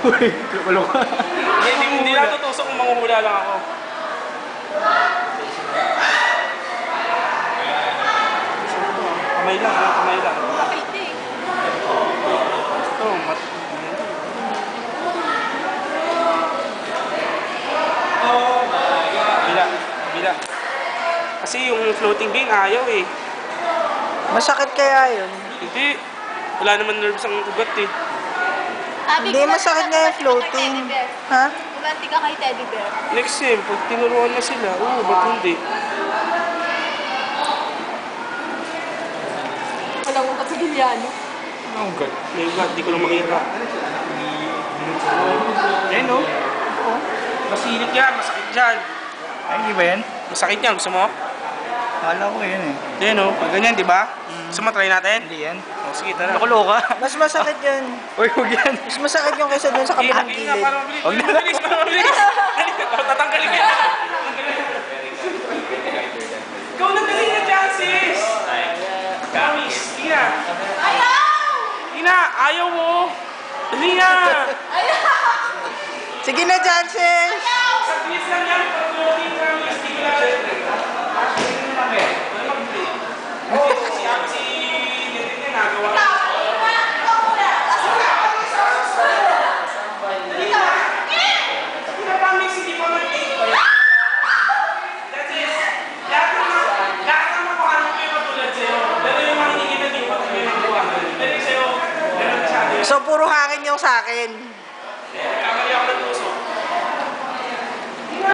Uy, walo ka. Hindi lang tutusok kung manguhula lang ako. Kamay lang, kamay lang. Ito, bila. Kasi yung floating game ayaw eh. Masakit kaya yun? Hindi. Wala naman nerves ang ugat eh. Hindi, masakit nga yung floating. Ha? Gumanti ka kay Teddy Bear. Next time, pag tinuruan na sila, ba't hindi? Wala mo sa Giuliano. Ang ugat. May ugat, di ko lang makita. Eh, no? Masilit yan, masakit dyan. Ay, hindi ba yan? Masakit yan, gusto mo? Kala ko yan eh. Yan o, ganyan, di ba? Gusto mo, try natin? Hindi yan. O, sige, tara. Nakulo ka. Mas masakit yun. Uy, huwag yan. Mas masakit yung kaysa dun sa kabilang Sige nga, gilid. para mabilis. Mabilis, para mabilis. Tatanggalin ka. Ikaw na dali na, Chances! Promise, Tina. Ayaw! Tina, ayaw mo. Dali na. Sige na, Jansen! Sa bilis lang yan, pag-floating, promise. Di ko lang. Si Nete nagawa. So, puro hangin yung sa akin.